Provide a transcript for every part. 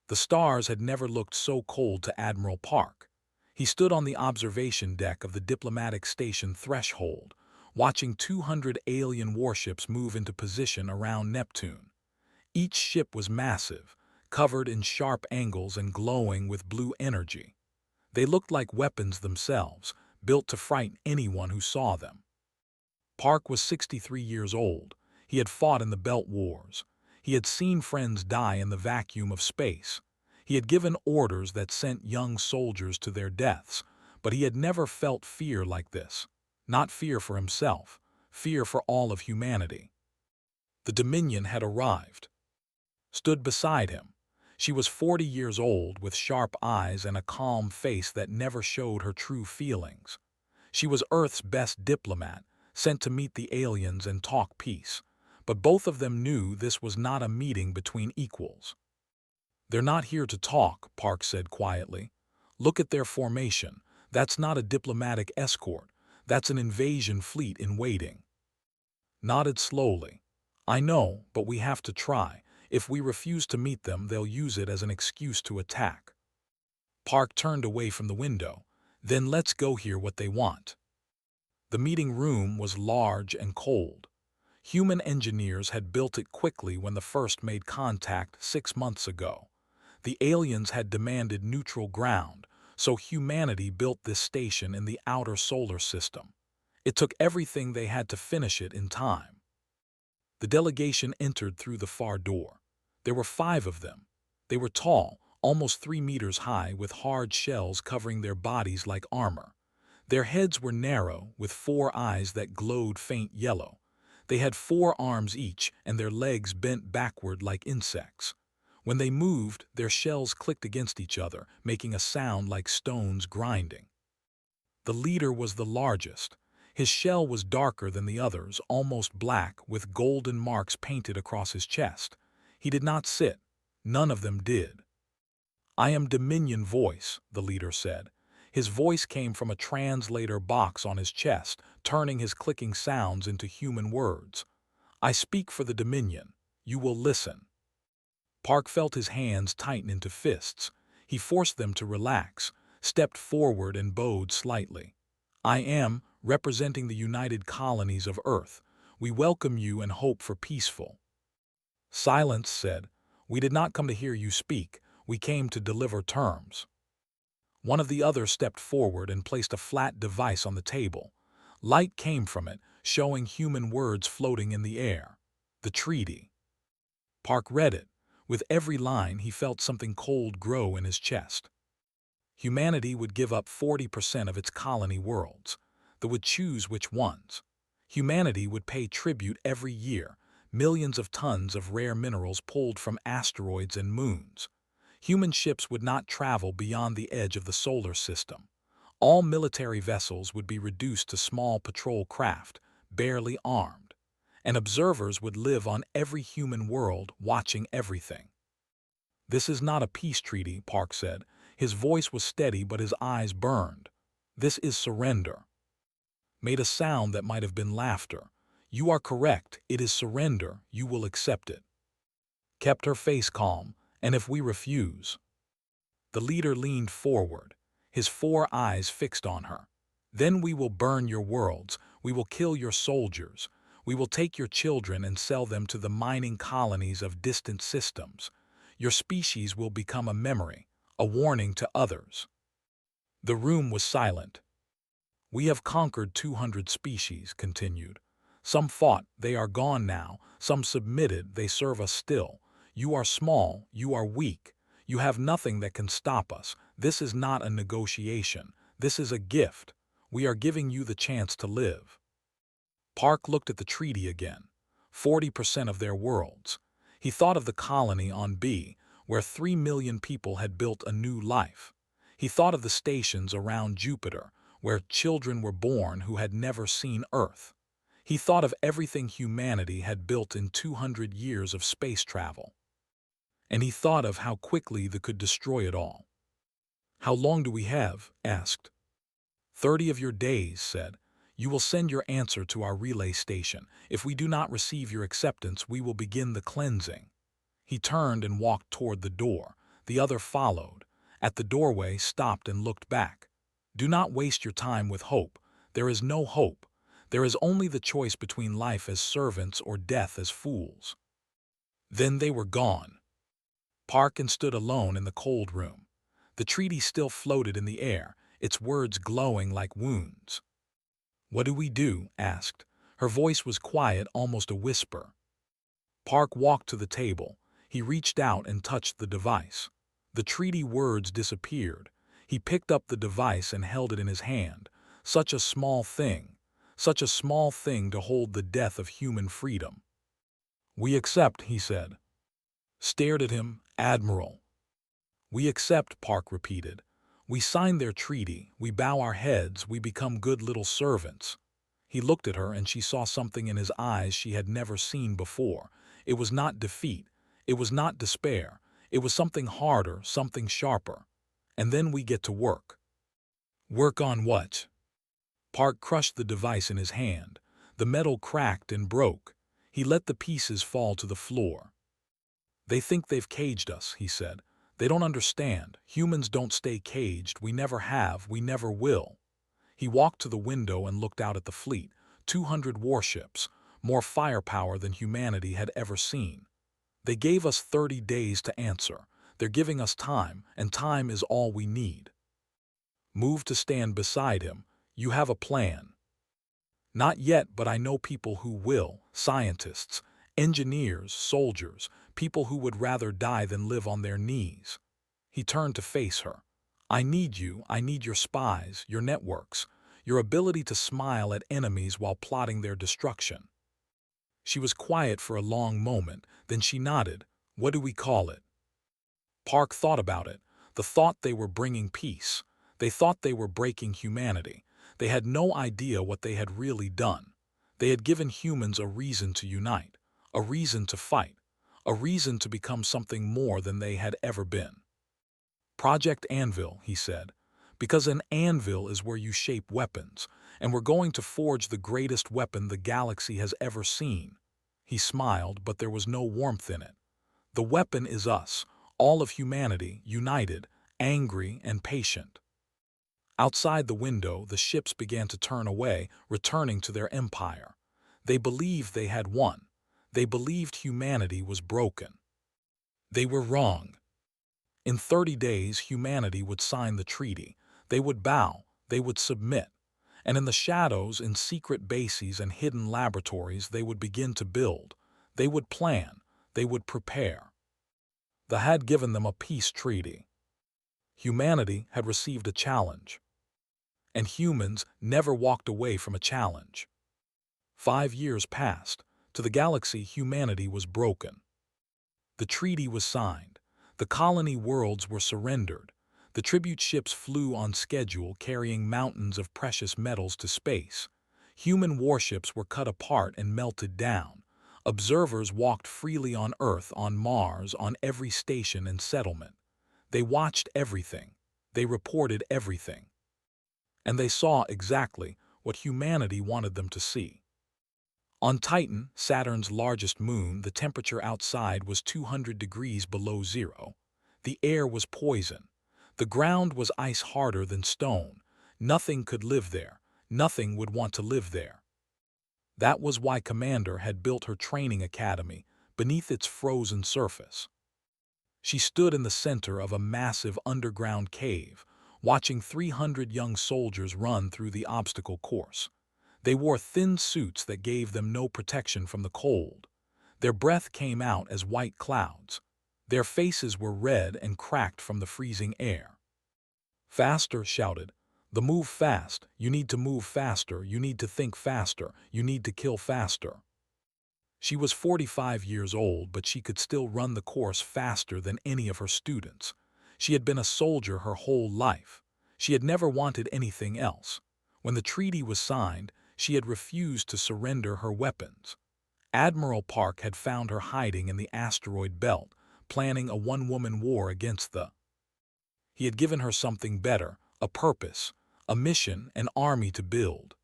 The stars had never looked so cold to Admiral Park. He stood on the observation deck of the diplomatic station threshold, watching 200 alien warships move into position around Neptune. Each ship was massive, covered in sharp angles and glowing with blue energy. They looked like weapons themselves, built to frighten anyone who saw them. Park was 63 years old. He had fought in the Belt Wars. He had seen friends die in the vacuum of space. He had given orders that sent young soldiers to their deaths, but he had never felt fear like this. Not fear for himself, fear for all of humanity. The Dominion had arrived. Stood beside him. She was 40 years old, with sharp eyes and a calm face that never showed her true feelings. She was Earth's best diplomat, sent to meet the aliens and talk peace. But both of them knew this was not a meeting between equals. "They're not here to talk," Park said quietly. "Look at their formation. That's not a diplomatic escort. That's an invasion fleet in waiting." Nodded slowly. "I know, but we have to try. If we refuse to meet them, they'll use it as an excuse to attack." Park turned away from the window. "Then let's go hear what they want." The meeting room was large and cold. Human engineers had built it quickly when the first made contact 6 months ago. The aliens had demanded neutral ground, so humanity built this station in the outer solar system. It took everything they had to finish it in time. The delegation entered through the far door. There were 5 of them. They were tall, almost 3 meters high, with hard shells covering their bodies like armor. Their heads were narrow, with 4 eyes that glowed faint yellow. They had 4 arms each, and their legs bent backward like insects. When they moved, their shells clicked against each other, making a sound like stones grinding. The leader was the largest. His shell was darker than the others, almost black, with golden marks painted across his chest. He did not sit. None of them did. "I am Dominion Voice," the leader said. His voice came from a translator box on his chest, turning his clicking sounds into human words. "I speak for the Dominion. You will listen." Park felt his hands tighten into fists. He forced them to relax, stepped forward and bowed slightly. "I am, representing the United Colonies of Earth. We welcome you and hope for peaceful." Silence said, "We did not come to hear you speak. We came to deliver terms." One of the others stepped forward and placed a flat device on the table. Light came from it, showing human words floating in the air. The treaty. Park read it. With every line, he felt something cold grow in his chest. Humanity would give up 40% of its colony worlds. They would choose which ones. Humanity would pay tribute every year, millions of tons of rare minerals pulled from asteroids and moons. Human ships would not travel beyond the edge of the solar system. All military vessels would be reduced to small patrol craft, barely armed. And observers would live on every human world, watching everything. "This is not a peace treaty," Park said. His voice was steady, but his eyes burned. "This is surrender." Made a sound that might have been laughter. "You are correct. It is surrender. You will accept it." Kept her face calm. "And if we refuse?" The leader leaned forward, his 4 eyes fixed on her. "Then we will burn your worlds. We will kill your soldiers. We will take your children and sell them to the mining colonies of distant systems. Your species will become a memory, a warning to others." The room was silent. "We have conquered 200 species," continued. "Some fought, they are gone now. Some submitted, they serve us still. You are small, you are weak. You have nothing that can stop us. This is not a negotiation. This is a gift. We are giving you the chance to live." Park looked at the treaty again. 40% of their worlds. He thought of the colony on B, where 3 million people had built a new life. He thought of the stations around Jupiter, where children were born who had never seen Earth. He thought of everything humanity had built in 200 years of space travel. And he thought of how quickly they could destroy it all. "How long do we have?" asked. 30 of your days," said. "You will send your answer to our relay station. If we do not receive your acceptance, we will begin the cleansing." He turned and walked toward the door. The other followed. At the doorway, stopped and looked back. Do not waste your time with hope. There is no hope. There is only the choice between life as servants or death as fools. Then they were gone. Parkin stood alone in the cold room. The treaty still floated in the air, its words glowing like wounds. "What do we do?" asked. Her voice was quiet, almost a whisper. Park walked to the table. He reached out and touched the device. The treaty words disappeared. He picked up the device and held it in his hand. Such a small thing to hold the death of human freedom. "We accept," he said. Stared at him, "Admiral." "We accept," Park repeated. "We sign their treaty, we bow our heads, we become good little servants." He looked at her and she saw something in his eyes she had never seen before. It was not defeat, it was not despair, it was something harder, something sharper. "And then we get to work." "Work on what?" Park crushed the device in his hand. The metal cracked and broke. He let the pieces fall to the floor. "They think they've caged us," he said. "They don't understand. Humans don't stay caged. We never have. We never will." He walked to the window and looked out at the fleet. 200 warships, more firepower than humanity had ever seen. "They gave us 30 days to answer. They're giving us time, and time is all we need." Moved to stand beside him. "You have a plan." "Not yet, but I know people who will. Scientists, engineers, soldiers, people who would rather die than live on their knees." He turned to face her. "I need you. I need your spies, your networks, your ability to smile at enemies while plotting their destruction." She was quiet for a long moment, then she nodded. "What do we call it?" Park thought about it. The thought they were bringing peace. They thought they were breaking humanity. They had no idea what they had really done. They had given humans a reason to unite, a reason to fight, a reason to become something more than they had ever been. "Project Anvil," he said, "because an anvil is where you shape weapons, and we're going to forge the greatest weapon the galaxy has ever seen." He smiled, but there was no warmth in it. "The weapon is us, all of humanity, united, angry, and patient." Outside the window, the ships began to turn away, returning to their empire. They believed they had won. They believed humanity was broken. They were wrong. In 30 days, humanity would sign the treaty. They would bow, they would submit. And in the shadows, in secret bases and hidden laboratories, they would begin to build. They would plan. They would prepare. They had given them a peace treaty. Humanity had received a challenge. And humans never walked away from a challenge. 5 years passed. To the galaxy, humanity was broken. The treaty was signed. The colony worlds were surrendered. The tribute ships flew on schedule, carrying mountains of precious metals to space. Human warships were cut apart and melted down. Observers walked freely on Earth, on Mars, on every station and settlement. They watched everything. They reported everything. And they saw exactly what humanity wanted them to see. On Titan, Saturn's largest moon, the temperature outside was 200 degrees below zero. The air was poison. The ground was ice harder than stone. Nothing could live there. Nothing would want to live there. That was why Commander had built her training academy beneath its frozen surface. She stood in the center of a massive underground cave, watching 300 young soldiers run through the obstacle course. They wore thin suits that gave them no protection from the cold. Their breath came out as white clouds. Their faces were red and cracked from the freezing air. "Faster," shouted. "The move fast. You need to move faster. You need to think faster. You need to kill faster." She was 45 years old, but she could still run the course faster than any of her students. She had been a soldier her whole life. She had never wanted anything else. When the treaty was signed, she had refused to surrender her weapons. Admiral Park had found her hiding in the asteroid belt, planning a one-woman war against the... He had given her something better, a purpose, a mission, an army to build.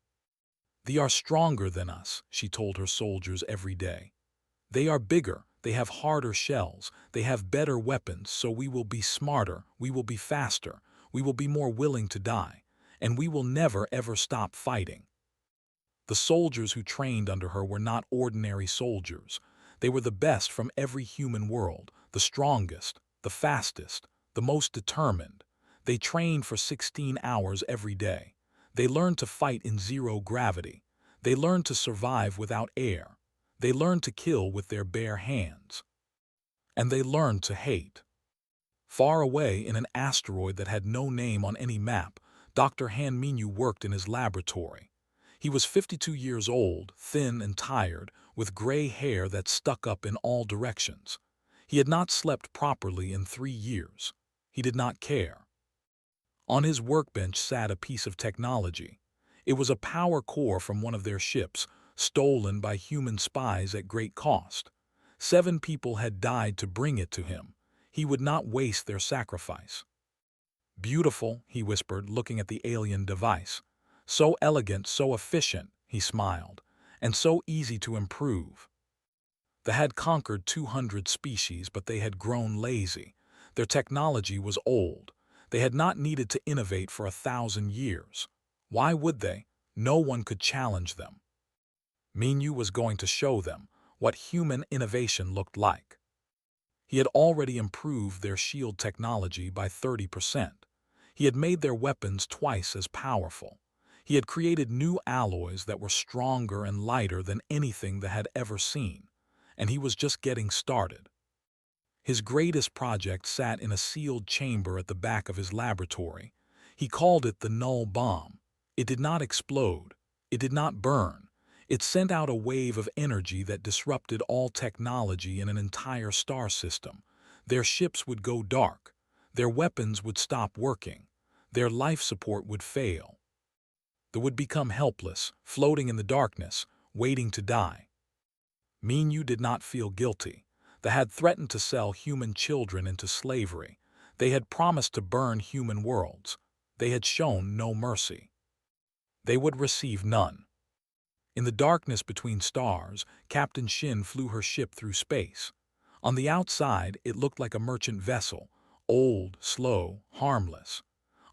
"They are stronger than us," she told her soldiers every day. "They are bigger, they have harder shells, they have better weapons, so we will be smarter, we will be faster, we will be more willing to die, and we will never ever stop fighting. The soldiers who trained under her were not ordinary soldiers. They were the best from every human world, the strongest, the fastest, the most determined. They trained for 16 hours every day. They learned to fight in zero gravity. They learned to survive without air. They learned to kill with their bare hands. And they learned to hate. Far away in an asteroid that had no name on any map, Dr. Han Minyu worked in his laboratory. He was 52 years old, thin and tired, with gray hair that stuck up in all directions. He had not slept properly in 3 years. He did not care. On his workbench sat a piece of technology. It was a power core from one of their ships, stolen by human spies at great cost. 7 people had died to bring it to him. He would not waste their sacrifice. "Beautiful," he whispered, looking at the alien device. "So elegant, so efficient," he smiled, "and so easy to improve." They had conquered 200 species, but they had grown lazy. Their technology was old. They had not needed to innovate for 1,000 years. Why would they? No one could challenge them. Minyu was going to show them what human innovation looked like. He had already improved their shield technology by 30%. He had made their weapons twice as powerful. He had created new alloys that were stronger and lighter than anything they had ever seen. And he was just getting started. His greatest project sat in a sealed chamber at the back of his laboratory. He called it the null bomb. It did not explode. It did not burn. It sent out a wave of energy that disrupted all technology in an entire star system. Their ships would go dark. Their weapons would stop working. Their life support would fail. They would become helpless, floating in the darkness, waiting to die. Minyu did not feel guilty. They had threatened to sell human children into slavery. They had promised to burn human worlds. They had shown no mercy. They would receive none. In the darkness between stars, Captain Shin flew her ship through space. On the outside, it looked like a merchant vessel, old, slow, harmless.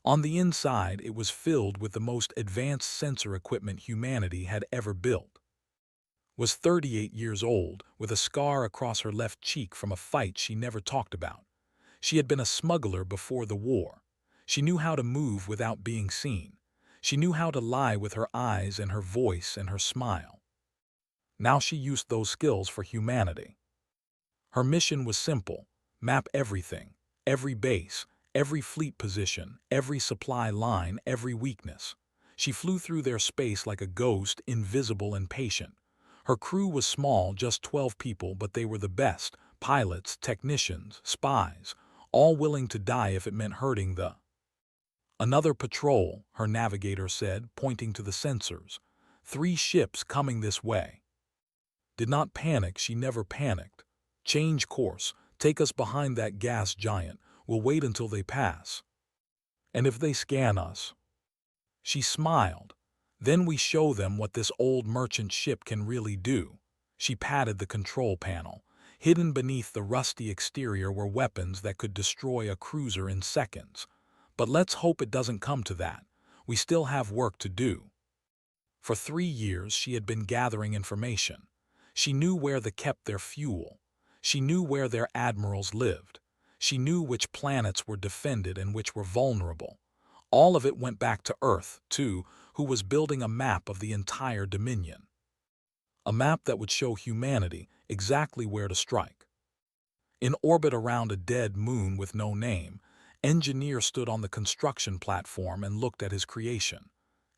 On the inside, it was filled with the most advanced sensor equipment humanity had ever built. Was 38 years old, with a scar across her left cheek from a fight she never talked about. She had been a smuggler before the war. She knew how to move without being seen. She knew how to lie with her eyes and her voice and her smile. Now she used those skills for humanity. Her mission was simple: map everything, every base, every fleet position, every supply line, every weakness. She flew through their space like a ghost, invisible and patient. Her crew was small, just 12 people, but they were the best: pilots, technicians, spies, all willing to die if it meant hurting the "Another patrol," her navigator said, pointing to the sensors. 3 ships coming this way. Did not panic, she never panicked. Change course, take us behind that gas giant, we'll wait until they pass. And if they scan us? She smiled. Then we show them what this old merchant ship can really do. She patted the control panel. Hidden beneath the rusty exterior were weapons that could destroy a cruiser in seconds. But let's hope it doesn't come to that. We still have work to do. For 3 years she had been gathering information. She knew where they kept their fuel. She knew where their admirals lived. She knew which planets were defended and which were vulnerable. All of it went back to Earth, too, who was building a map of the entire Dominion. A map that would show humanity exactly where to strike. In orbit around a dead moon with no name, Engineer stood on the construction platform and looked at his creation.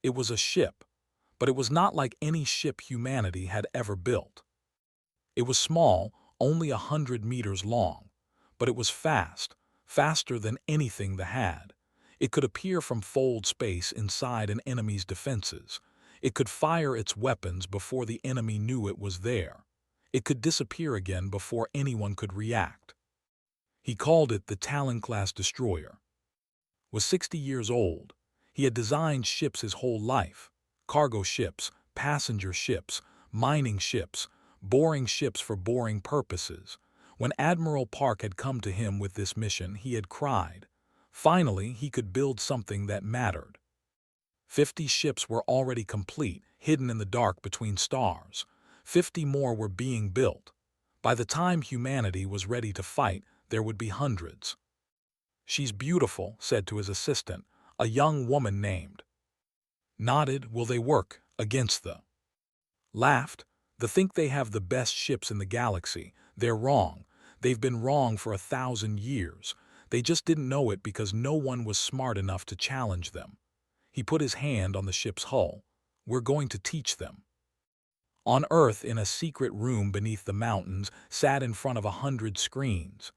It was a ship, but it was not like any ship humanity had ever built. It was small, only 100 meters long, but it was fast, faster than anything they had. It could appear from fold space inside an enemy's defenses. It could fire its weapons before the enemy knew it was there. It could disappear again before anyone could react. He called it the Talon-class destroyer. Was 60 years old. He had designed ships his whole life. Cargo ships, passenger ships, mining ships, boring ships for boring purposes. When Admiral Park had come to him with this mission, he had cried. Finally, he could build something that mattered. 50 ships were already complete, hidden in the dark between stars. 50 more were being built. By the time humanity was ready to fight, there would be hundreds. "She's beautiful," said to his assistant, a young woman named. Nodded. "Will they work against the?" Laughed. "They think they have the best ships in the galaxy. They're wrong. They've been wrong for 1,000 years. They just didn't know it because no one was smart enough to challenge them." He put his hand on the ship's hull. "We're going to teach them." On Earth, in a secret room beneath the mountains, sat in front of 100 screens.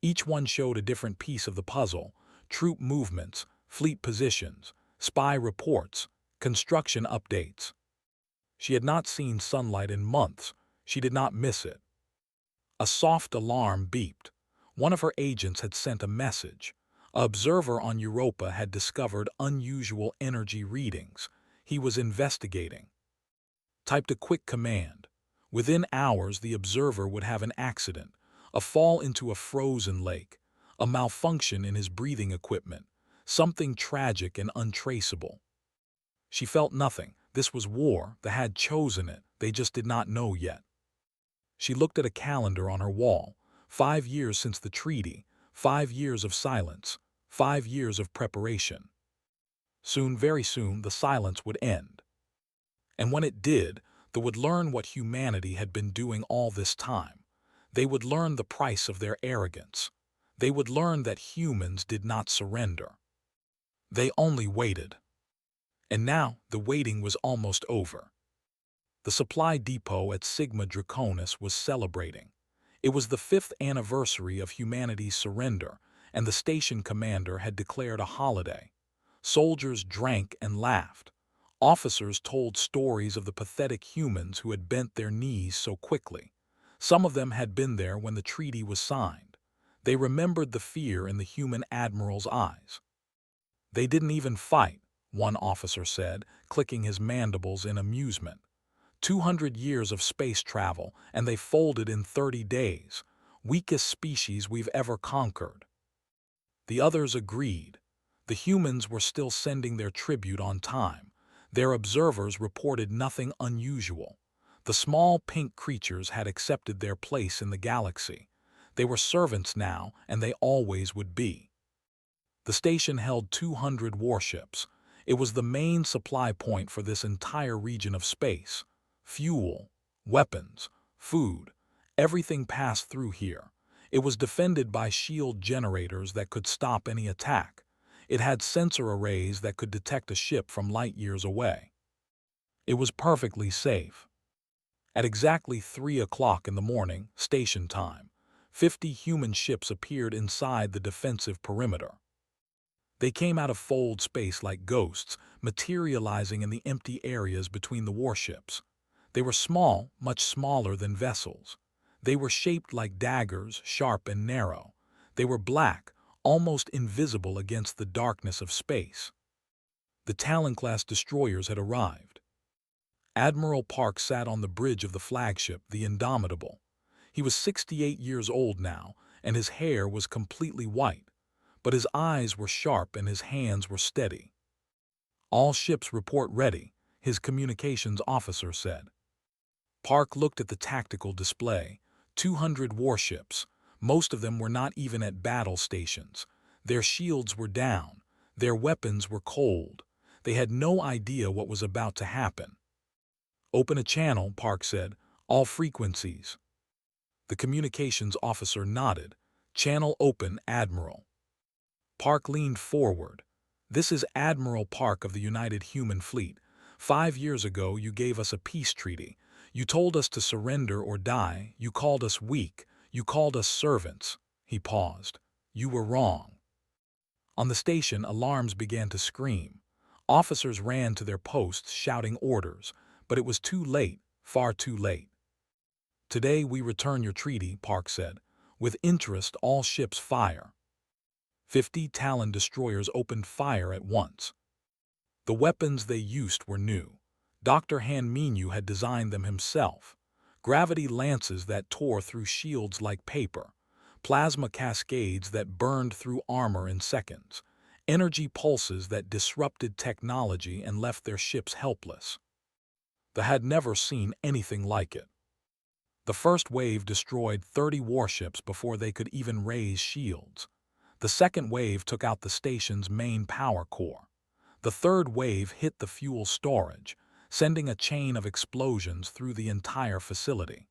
Each one showed a different piece of the puzzle: troop movements, fleet positions, spy reports, construction updates. She had not seen sunlight in months. She did not miss it. A soft alarm beeped. One of her agents had sent a message. An observer on Europa had discovered unusual energy readings. He was investigating. Typed a quick command. Within hours, the observer would have an accident, a fall into a frozen lake, a malfunction in his breathing equipment, something tragic and untraceable. She felt nothing. This was war. They had chosen it. They just did not know yet. She looked at a calendar on her wall. 5 years since the treaty, 5 years of silence, 5 years of preparation. Soon, very soon, the silence would end. And when it did, they would learn what humanity had been doing all this time. They would learn the price of their arrogance. They would learn that humans did not surrender. They only waited. And now the waiting was almost over. The supply depot at Sigma Draconis was celebrating. It was the 5th anniversary of humanity's surrender, and the station commander had declared a holiday. Soldiers drank and laughed. Officers told stories of the pathetic humans who had bent their knees so quickly. Some of them had been there when the treaty was signed. They remembered the fear in the human admiral's eyes. "They didn't even fight," one officer said, clicking his mandibles in amusement. 200 years of space travel, and they folded in 30 days. Weakest species we've ever conquered. The others agreed. The humans were still sending their tribute on time. Their observers reported nothing unusual. The small pink creatures had accepted their place in the galaxy. They were servants now, and they always would be. The station held 200 warships. It was the main supply point for this entire region of space. Fuel, weapons, food, everything passed through here. It was defended by shield generators that could stop any attack. It had sensor arrays that could detect a ship from light years away. It was perfectly safe. At exactly 3 o'clock in the morning, station time, 50 human ships appeared inside the defensive perimeter. They came out of fold space like ghosts, materializing in the empty areas between the warships. They were small, much smaller than vessels. They were shaped like daggers, sharp and narrow. They were black, almost invisible against the darkness of space. The Talon-class destroyers had arrived. Admiral Park sat on the bridge of the flagship, the Indomitable. He was 68 years old now, and his hair was completely white, but his eyes were sharp and his hands were steady. "All ships report ready," his communications officer said. Park looked at the tactical display. 200 warships. Most of them were not even at battle stations. Their shields were down. Their weapons were cold. They had no idea what was about to happen. "Open a channel," Park said. "All frequencies." The communications officer nodded. "Channel open, Admiral." Park leaned forward. "This is Admiral Park of the United Human Fleet. 5 years ago you gave us a peace treaty. You told us to surrender or die. You called us weak. You called us servants." He paused. "You were wrong." On the station, alarms began to scream. Officers ran to their posts shouting orders, but it was too late, far too late. "Today we return your treaty," Park said. "With interest, all ships fire." 50 Talon destroyers opened fire at once. The weapons they used were new. Dr. Han Minyu had designed them himself. gravity lances that tore through shields like paper, plasma cascades that burned through armor in seconds, energy pulses that disrupted technology and left their ships helpless. They had never seen anything like it. The first wave destroyed 30 warships before they could even raise shields. The second wave took out the station's main power core. The third wave hit the fuel storage, sending a chain of explosions through the entire facility.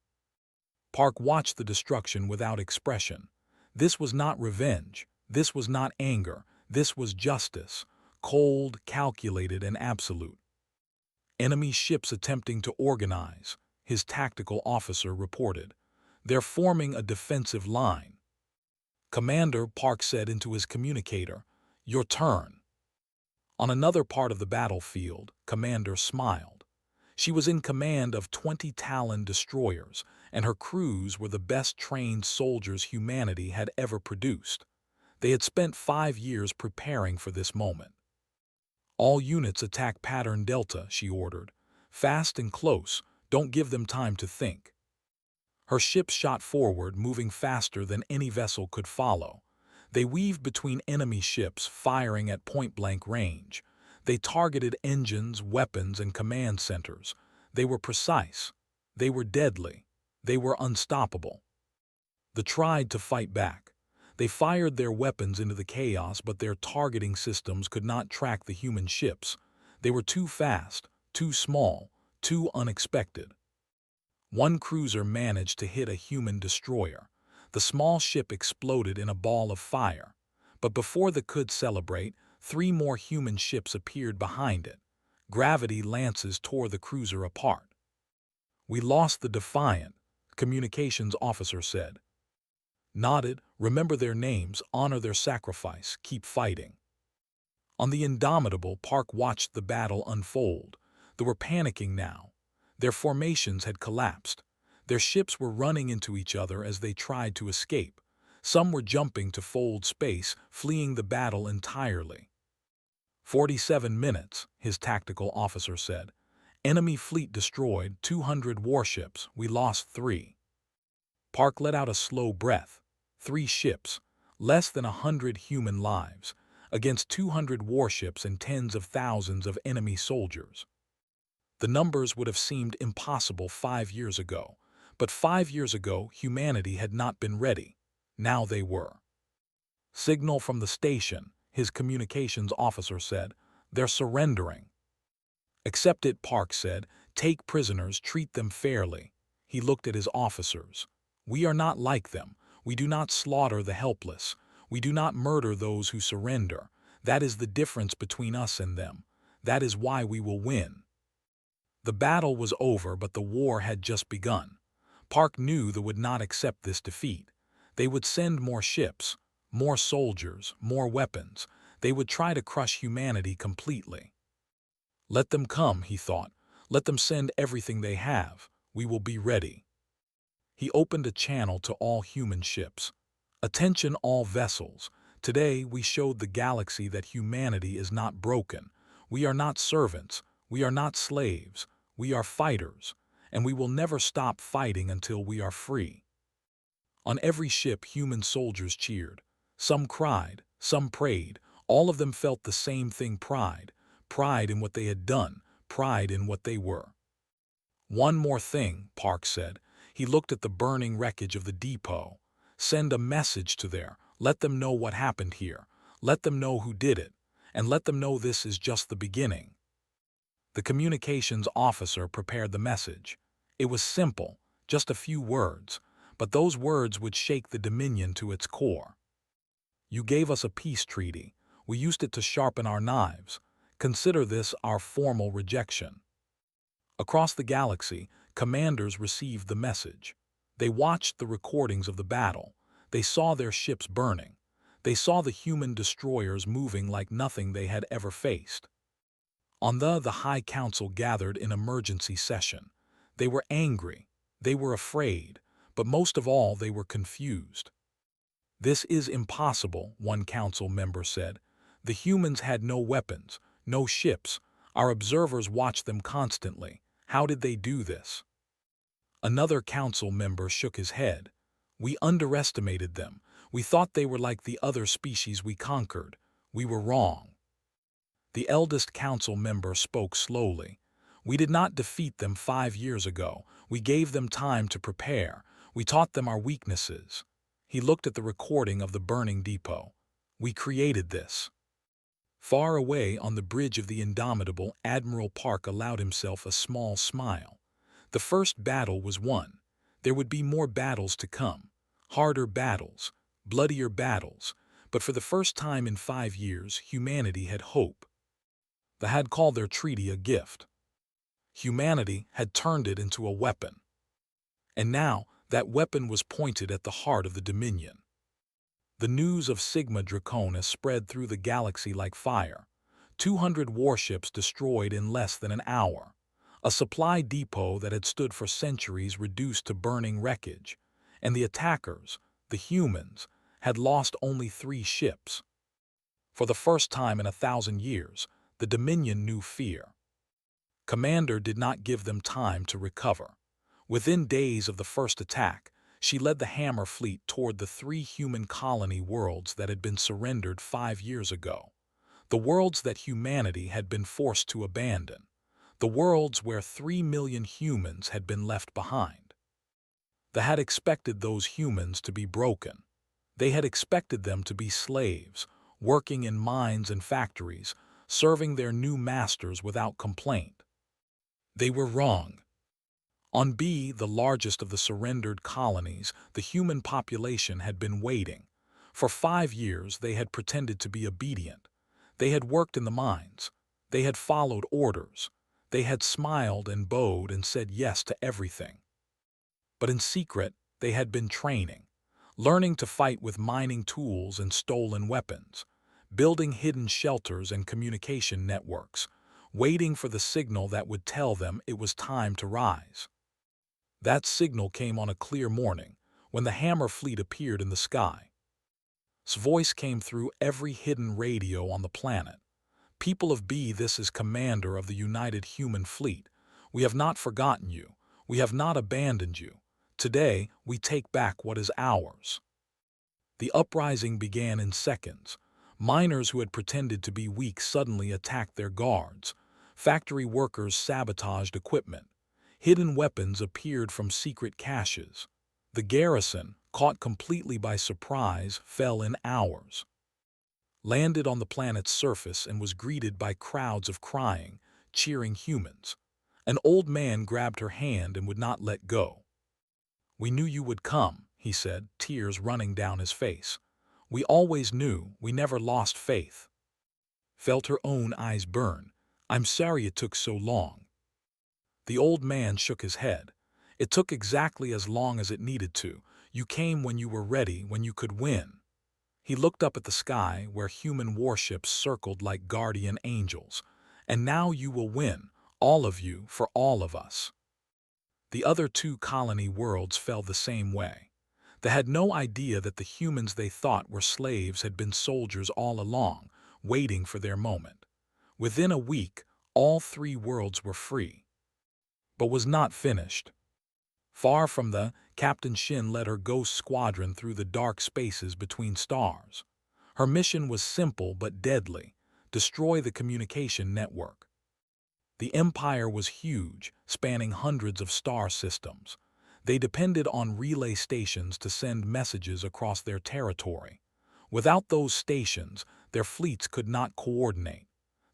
Park watched the destruction without expression. This was not revenge. This was not anger. This was justice, cold, calculated, and absolute. Enemy ships attempting to organize, his tactical officer reported. They're forming a defensive line. Commander, Park said into his communicator, your turn. On another part of the battlefield, Commander smiled. She was in command of 20 Talon destroyers, and her crews were the best-trained soldiers humanity had ever produced. They had spent 5 years preparing for this moment. All units attack pattern Delta, she ordered. Fast and close, don't give them time to think. Her ships shot forward, moving faster than any vessel could follow. They weaved between enemy ships, firing at point-blank range. They targeted engines, weapons, and command centers. They were precise. They were deadly. They were unstoppable. They tried to fight back. They fired their weapons into the chaos, but their targeting systems could not track the human ships. They were too fast, too small, too unexpected. One cruiser managed to hit a human destroyer. The small ship exploded in a ball of fire. But before they could celebrate, 3 more human ships appeared behind it. Gravity lances tore the cruiser apart. We lost the Defiant, communications officer said. Nodded, remember their names, honor their sacrifice, keep fighting. On the Indomitable, Park watched the battle unfold. They were panicking now. Their formations had collapsed. Their ships were running into each other as they tried to escape. Some were jumping to fold space, fleeing the battle entirely. 47 minutes, his tactical officer said. Enemy fleet destroyed, 200 warships, we lost 3. Park let out a slow breath. 3 ships, less than 100 human lives, against 200 warships and tens of thousands of enemy soldiers. The numbers would have seemed impossible 5 years ago, but 5 years ago humanity had not been ready. Now they were. Signal from the station, his communications officer said. They're surrendering. Accept it, Park said. Take prisoners, treat them fairly. He looked at his officers. We are not like them. We do not slaughter the helpless. We do not murder those who surrender. That is the difference between us and them. That is why we will win. The battle was over, but the war had just begun. Park knew they would not accept this defeat. They would send more ships, more soldiers, more weapons. They would try to crush humanity completely. Let them come, he thought. Let them send everything they have. We will be ready. He opened a channel to all human ships. Attention all vessels. Today we showed the galaxy that humanity is not broken. We are not servants. We are not slaves. We are fighters. And we will never stop fighting until we are free. On every ship human soldiers cheered. Some cried. Some prayed. All of them felt the same thing, pride. Pride in what they had done. Pride in what they were. One more thing, Park said. He looked at the burning wreckage of the depot. Send a message to there. Let them know what happened here. Let them know who did it. And let them know this is just the beginning. The communications officer prepared the message. It was simple, just a few words, but those words would shake the Dominion to its core. You gave us a peace treaty. We used it to sharpen our knives. Consider this our formal rejection. Across the galaxy, commanders received the message. They watched the recordings of the battle. They saw their ships burning. They saw the human destroyers moving like nothing they had ever faced. On the High Council gathered in emergency session. They were angry. They were afraid. But most of all, they were confused. This is impossible, one council member said. The humans had no weapons, no ships. Our observers watched them constantly. How did they do this? Another council member shook his head. We underestimated them. We thought they were like the other species we conquered. We were wrong. The eldest council member spoke slowly. We did not defeat them 5 years ago. We gave them time to prepare. We taught them our weaknesses. He looked at the recording of the burning depot. We created this. Far away on the bridge of the indomitable, Admiral Park allowed himself a small smile. The first battle was won. There would be more battles to come. Harder battles, bloodier battles. But for the first time in 5 years, humanity had hope. They had called their treaty a gift. Humanity had turned it into a weapon. And now, that weapon was pointed at the heart of the Dominion. The news of Sigma Draconis spread through the galaxy like fire. 200 warships destroyed in less than an hour. A supply depot that had stood for centuries reduced to burning wreckage. And the attackers, the humans, had lost only 3 ships. For the first time in 1,000 years, the Dominion knew fear. Commander did not give them time to recover. Within days of the first attack, she led the Hammer fleet toward the 3 human colony worlds that had been surrendered 5 years ago. The worlds that humanity had been forced to abandon. The worlds where 3 million humans had been left behind. They had expected those humans to be broken. They had expected them to be slaves, working in mines and factories, serving their new masters without complaint. They were wrong. On B, the largest of the surrendered colonies, the human population had been waiting. For 5 years they had pretended to be obedient. They had worked in the mines. They had followed orders. They had smiled and bowed and said yes to everything. But in secret, they had been training, learning to fight with mining tools and stolen weapons, building hidden shelters and communication networks, waiting for the signal that would tell them it was time to rise. That signal came on a clear morning, when the Hammer fleet appeared in the sky. Its voice came through every hidden radio on the planet. People of B, this is Commander of the United Human Fleet. We have not forgotten you. We have not abandoned you. Today, we take back what is ours. The uprising began in seconds. Miners who had pretended to be weak suddenly attacked their guards. Factory workers sabotaged equipment. Hidden weapons appeared from secret caches. The garrison, caught completely by surprise, fell in hours. Landed on the planet's surface and was greeted by crowds of crying, cheering humans. An old man grabbed her hand and would not let go. We knew you would come, he said, tears running down his face. We always knew, we never lost faith. Felt her own eyes burn. I'm sorry it took so long. The old man shook his head. It took exactly as long as it needed to. You came when you were ready, when you could win. He looked up at the sky where human warships circled like guardian angels. And now you will win, all of you, for all of us. The other 2 colony worlds fell the same way. They had no idea that the humans they thought were slaves had been soldiers all along, waiting for their moment. Within a week, all 3 worlds were free. But was not finished. Far from the, Captain Shin led her ghost squadron through the dark spaces between stars. Her mission was simple but deadly: destroy the communication network. The Empire was huge, spanning hundreds of star systems. They depended on relay stations to send messages across their territory. Without those stations, their fleets could not coordinate.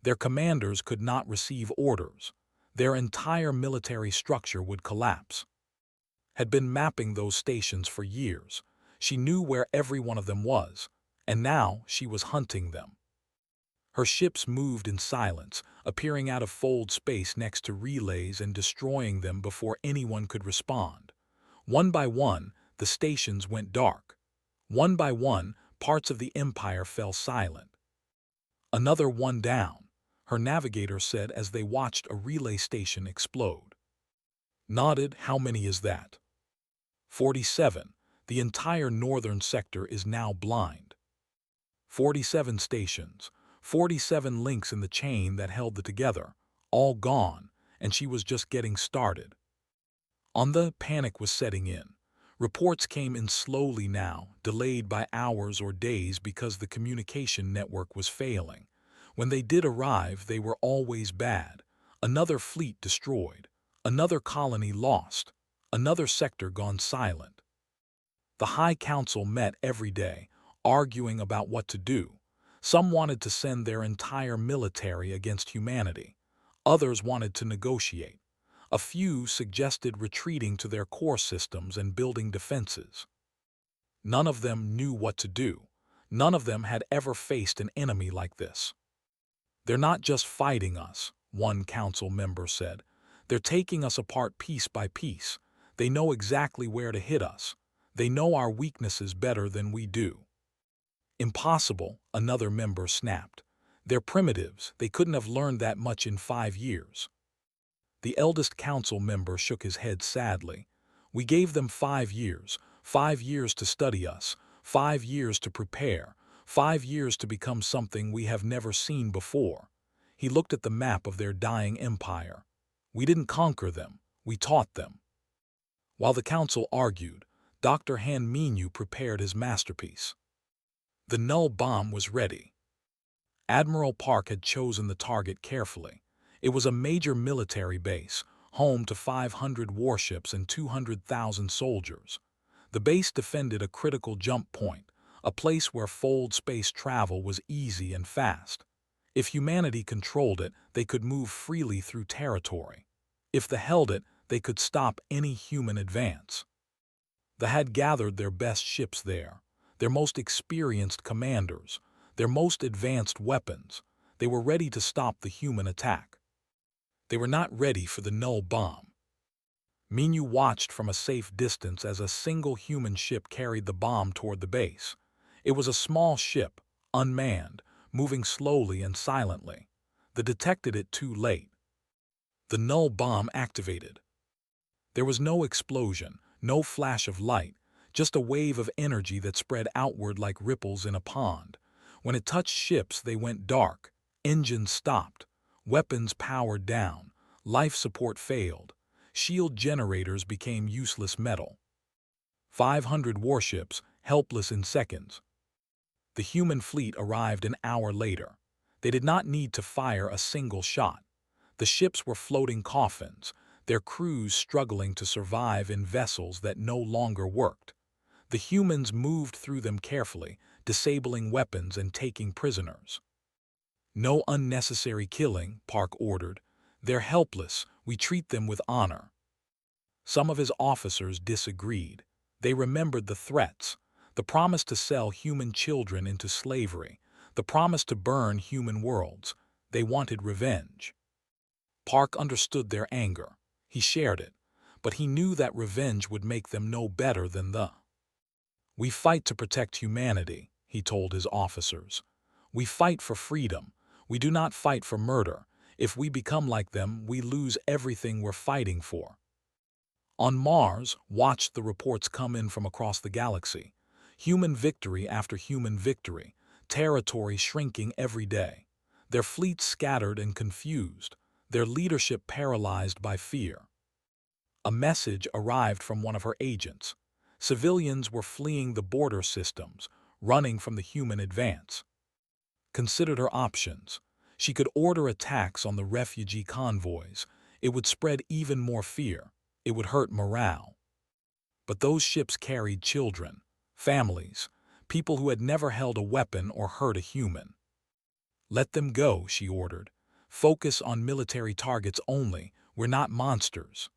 Their commanders could not receive orders. Their entire military structure would collapse. Had been mapping those stations for years. She knew where every one of them was, and now she was hunting them. Her ships moved in silence, appearing out of fold space next to relays and destroying them before anyone could respond. One by one, the stations went dark. One by one, parts of the Empire fell silent. Another one down, her navigator said as they watched a relay station explode. Nodded, how many is that? 47. The entire northern sector is now blind. 47 stations, 47 links in the chain that held it together, all gone, and she was just getting started. Panic was setting in. Reports came in slowly now, delayed by hours or days because the communication network was failing. When they did arrive, they were always bad. Another fleet destroyed, another colony lost, another sector gone silent. The High Council met every day, arguing about what to do. Some wanted to send their entire military against humanity. Others wanted to negotiate. A few suggested retreating to their core systems and building defenses. None of them knew what to do. None of them had ever faced an enemy like this. "They're not just fighting us," one council member said. "They're taking us apart piece by piece. They know exactly where to hit us. They know our weaknesses better than we do." "Impossible," another member snapped. "They're primitives. They couldn't have learned that much in 5 years." The eldest council member shook his head sadly. "We gave them 5 years, 5 years to study us, 5 years to prepare, 5 years to become something we have never seen before." He looked at the map of their dying empire. "We didn't conquer them, we taught them." While the council argued, Dr. Han Minyu prepared his masterpiece. The null bomb was ready. Admiral Park had chosen the target carefully. It was a major military base, home to 500 warships and 200,000 soldiers. The base defended a critical jump point, a place where fold space travel was easy and fast. If humanity controlled it, they could move freely through territory. If they held it, they could stop any human advance. They had gathered their best ships there, their most experienced commanders, their most advanced weapons. They were ready to stop the human attack. They were not ready for the null bomb. Minyu watched from a safe distance as a single human ship carried the bomb toward the base. It was a small ship, unmanned, moving slowly and silently. They detected it too late. The null bomb activated. There was no explosion, no flash of light, just a wave of energy that spread outward like ripples in a pond. When it touched ships, they went dark. Engines stopped. Weapons powered down. Life support failed. Shield generators became useless metal. 500 warships, helpless in seconds. The human fleet arrived an hour later. They did not need to fire a single shot. The ships were floating coffins, their crews struggling to survive in vessels that no longer worked. The humans moved through them carefully, disabling weapons and taking prisoners. "No unnecessary killing," Park ordered. "They're helpless. We treat them with honor." Some of his officers disagreed. They remembered the threats, the promise to sell human children into slavery, the promise to burn human worlds. They wanted revenge. Park understood their anger. He shared it, but he knew that revenge would make them no better than the. "We fight to protect humanity," he told his officers. "We fight for freedom. We do not fight for murder. If we become like them, we lose everything we're fighting for." On Mars, watched the reports come in from across the galaxy. Human victory after human victory, territory shrinking every day. Their fleets scattered and confused, their leadership paralyzed by fear. A message arrived from one of her agents. Civilians were fleeing the border systems, running from the human advance. Considered her options. She could order attacks on the refugee convoys. It would spread even more fear. It would hurt morale. But those ships carried children, families, people who had never held a weapon or hurt a human. "Let them go," she ordered. "Focus on military targets only. We're not monsters."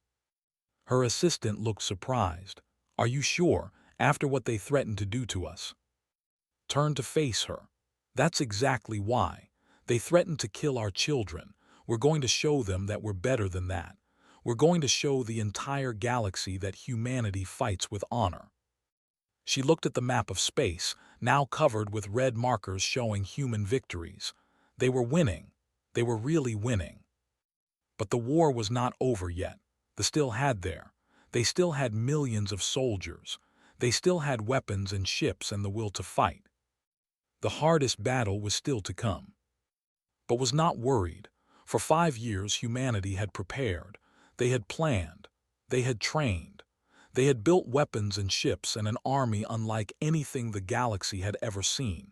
Her assistant looked surprised. "Are you sure, after what they threatened to do to us?" Turned to face her. "That's exactly why. They threatened to kill our children. We're going to show them that we're better than that. We're going to show the entire galaxy that humanity fights with honor." She looked at the map of space, now covered with red markers showing human victories. They were winning. They were really winning. But the war was not over yet. They still had millions of soldiers. They still had weapons and ships and the will to fight. The hardest battle was still to come. But was not worried. For 5 years humanity had prepared. They had planned. They had trained. They had built weapons and ships and an army unlike anything the galaxy had ever seen.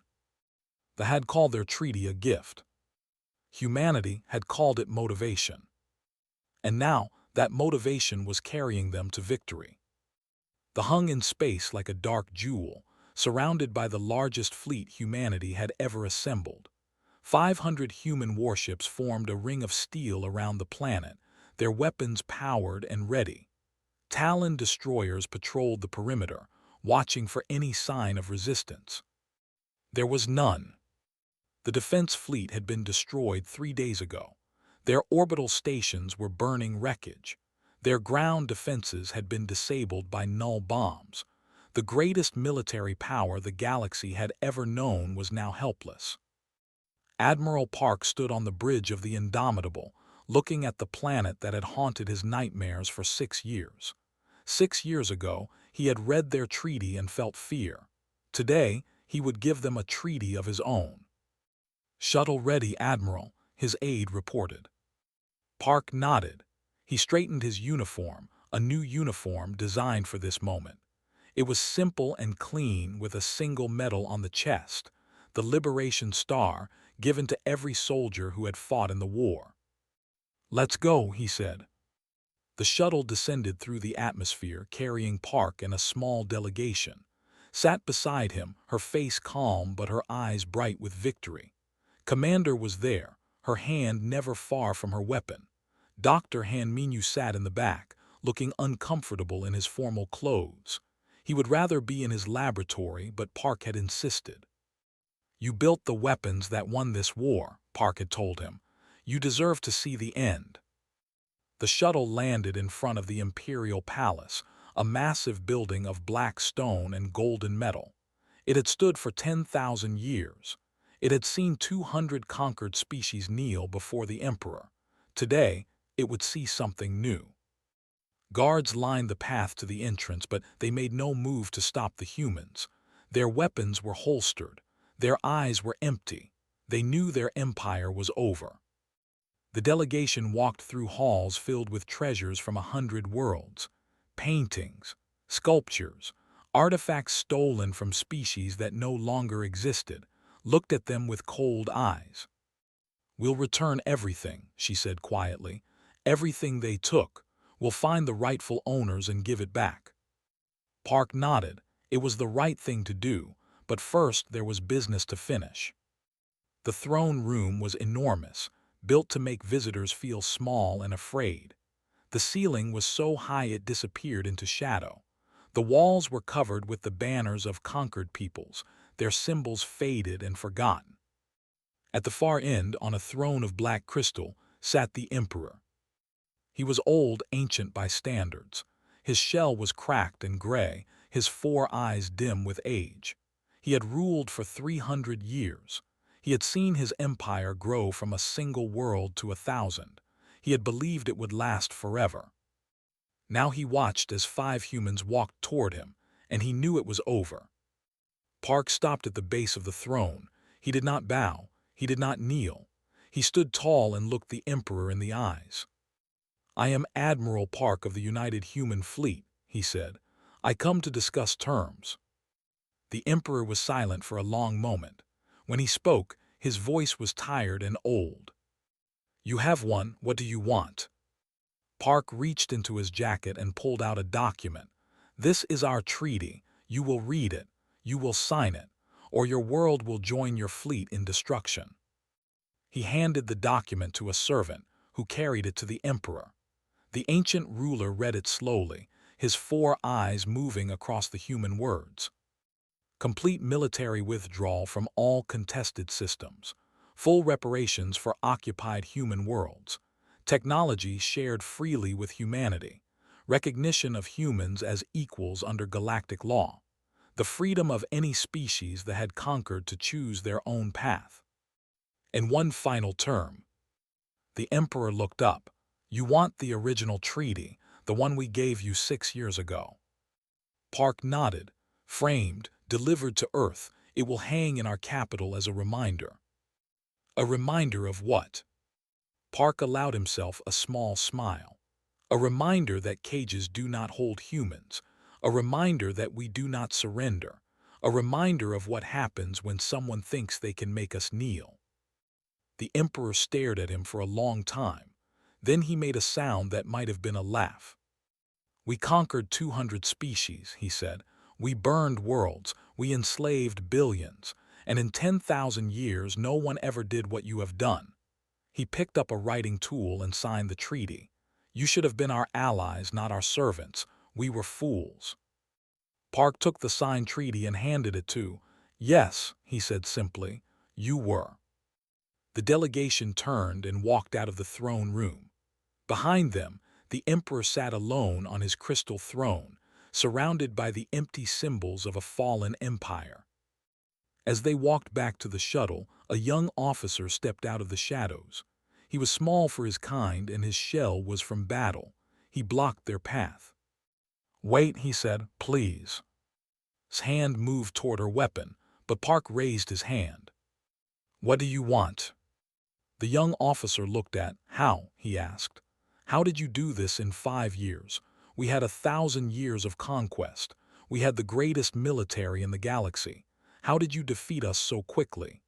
They had called their treaty a gift. Humanity had called it motivation. And now that motivation was carrying them to victory. They hung in space like a dark jewel, surrounded by the largest fleet humanity had ever assembled. 500 human warships formed a ring of steel around the planet, their weapons powered and ready. Talon destroyers patrolled the perimeter, watching for any sign of resistance. There was none. The defense fleet had been destroyed 3 days ago. Their orbital stations were burning wreckage. Their ground defenses had been disabled by null bombs. The greatest military power the galaxy had ever known was now helpless. Admiral Park stood on the bridge of the Indomitable, looking at the planet that had haunted his nightmares for 6 years. 6 years ago, he had read their treaty and felt fear. Today, he would give them a treaty of his own. "Shuttle ready, Admiral," his aide reported. Park nodded. He straightened his uniform, a new uniform designed for this moment. It was simple and clean with a single medal on the chest, the Liberation Star given to every soldier who had fought in the war. "Let's go," he said. The shuttle descended through the atmosphere, carrying Park and a small delegation. Sat beside him, her face calm but her eyes bright with victory. Commander was there, her hand never far from her weapon. Dr. Hanminu sat in the back, looking uncomfortable in his formal clothes. He would rather be in his laboratory, but Park had insisted. "You built the weapons that won this war," Park had told him. "You deserve to see the end." The shuttle landed in front of the Imperial Palace, a massive building of black stone and golden metal. It had stood for 10,000 years. It had seen 200 conquered species kneel before the Emperor. Today, it would see something new. Guards lined the path to the entrance, but they made no move to stop the humans. Their weapons were holstered. Their eyes were empty. They knew their empire was over. The delegation walked through halls filled with treasures from 100 worlds. Paintings, sculptures, artifacts stolen from species that no longer existed, looked at them with cold eyes. "We'll return everything," she said quietly. "Everything they took. We'll find the rightful owners and give it back." Park nodded. It was the right thing to do, but first there was business to finish. The throne room was enormous, built to make visitors feel small and afraid. The ceiling was so high it disappeared into shadow. The walls were covered with the banners of conquered peoples, their symbols faded and forgotten. At the far end, on a throne of black crystal, sat the Emperor. He was old, ancient by standards. His shell was cracked and gray, his 4 eyes dim with age. He had ruled for 300 years. He had seen his empire grow from a single world to 1,000. He had believed it would last forever. Now he watched as 5 humans walked toward him, and he knew it was over. Park stopped at the base of the throne. He did not bow. He did not kneel. He stood tall and looked the Emperor in the eyes. "I am Admiral Park of the United Human Fleet," he said. "I come to discuss terms." The Emperor was silent for a long moment. When he spoke, his voice was tired and old. "You have one. What do you want?" Park reached into his jacket and pulled out a document. "This is our treaty. You will read it. You will sign it, or your world will join your fleet in destruction." He handed the document to a servant, who carried it to the Emperor. The ancient ruler read it slowly, his 4 eyes moving across the human words. Complete military withdrawal from all contested systems. Full reparations for occupied human worlds. Technology shared freely with humanity. Recognition of humans as equals under galactic law. The freedom of any species that had conquered to choose their own path. And one final term. The Emperor looked up. "You want the original treaty, the one we gave you 6 years ago." Park nodded. "Framed, delivered to Earth, it will hang in our capital as a reminder." "A reminder of what?" Park allowed himself a small smile. A reminder that cages do not hold humans. A reminder that we do not surrender. A reminder of what happens when someone thinks they can make us kneel. The Emperor stared at him for a long time. Then he made a sound that might have been a laugh. "We conquered 200 species," he said. "We burned worlds. We enslaved billions. And in 10,000 years, no one ever did what you have done." He picked up a writing tool and signed the treaty. "You should have been our allies, not our servants. We were fools." Park took the signed treaty and handed it to. "Yes," he said simply, "you were." The delegation turned and walked out of the throne room. Behind them, the Emperor sat alone on his crystal throne, surrounded by the empty symbols of a fallen empire. As they walked back to the shuttle, a young officer stepped out of the shadows. He was small for his kind, and his shell was from battle. He blocked their path. "Wait," he said, "please." His hand moved toward her weapon, but Park raised his hand. "What do you want?" The young officer looked at. "How?" he asked. "How did you do this in 5 years? We had 1,000 years of conquest. We had the greatest military in the galaxy. How did you defeat us so quickly?"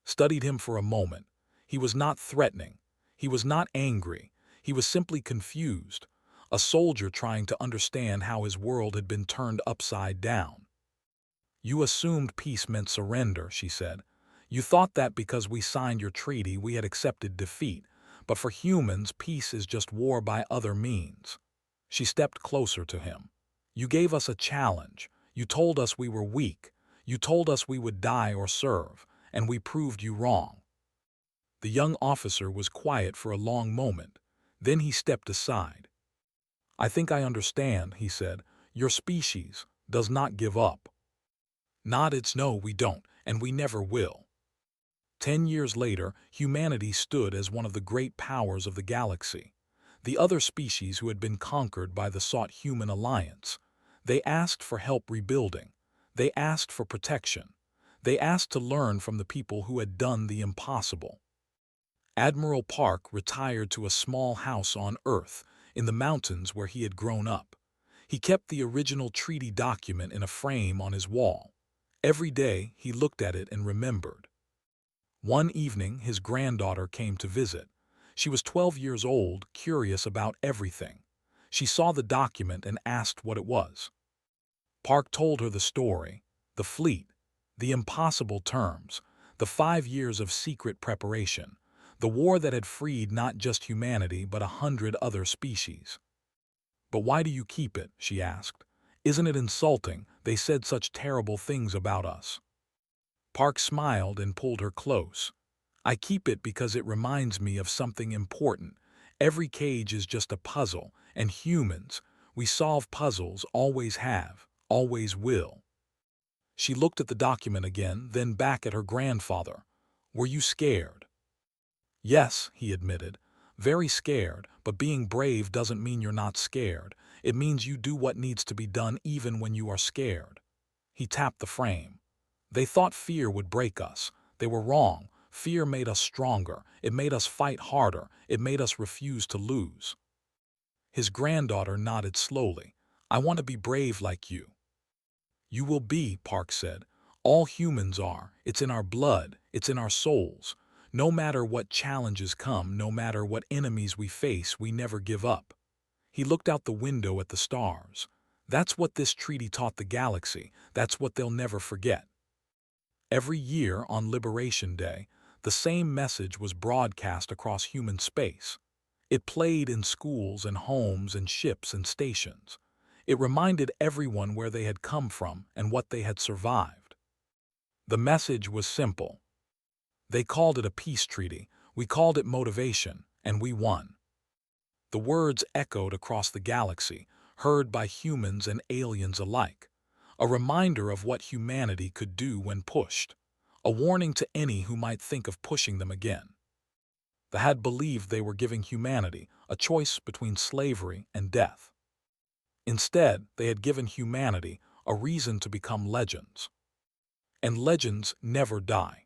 Studied him for a moment. He was not threatening. He was not angry. He was simply confused. A soldier trying to understand how his world had been turned upside down. "You assumed peace meant surrender," she said. "You thought that because we signed your treaty we had accepted defeat. But for humans, peace is just war by other means." She stepped closer to him. "You gave us a challenge. You told us we were weak. You told us we would die or serve, and we proved you wrong." The young officer was quiet for a long moment. Then he stepped aside. "I think I understand," he said. "Your species does not give up." Not it's no, we don't, and we never will. 10 years later, humanity stood as one of the great powers of the galaxy. The other species who had been conquered by the sought-human alliance. They asked for help rebuilding. They asked for protection. They asked to learn from the people who had done the impossible. Admiral Park retired to a small house on Earth, in the mountains where he had grown up. He kept the original treaty document in a frame on his wall. Every day he looked at it and remembered. One evening his granddaughter came to visit. She was 12 years old, curious about everything. She saw the document and asked what it was. Park told her the story, the fleet, the impossible terms, the 5 years of secret preparation, the war that had freed not just humanity but 100 other species. "But why do you keep it?" she asked. "Isn't it insulting? They said such terrible things about us." Park smiled and pulled her close. "I keep it because it reminds me of something important. Every cage is just a puzzle, and humans, we solve puzzles, always have, always will." She looked at the document again, then back at her grandfather. "Were you scared?" "Yes," he admitted. "Very scared, but being brave doesn't mean you're not scared. It means you do what needs to be done even when you are scared." He tapped the frame. "They thought fear would break us. They were wrong. Fear made us stronger. It made us fight harder. It made us refuse to lose." His granddaughter nodded slowly. "I want to be brave like you." "You will be," Park said. "All humans are. It's in our blood. It's in our souls. No matter what challenges come, no matter what enemies we face, we never give up." He looked out the window at the stars. "That's what this treaty taught the galaxy. That's what they'll never forget." Every year on Liberation Day, the same message was broadcast across human space. It played in schools and homes and ships and stations. It reminded everyone where they had come from and what they had survived. The message was simple. They called it a peace treaty, we called it motivation, and we won. The words echoed across the galaxy, heard by humans and aliens alike. A reminder of what humanity could do when pushed. A warning to any who might think of pushing them again. They had believed they were giving humanity a choice between slavery and death. Instead, they had given humanity a reason to become legends. And legends never die.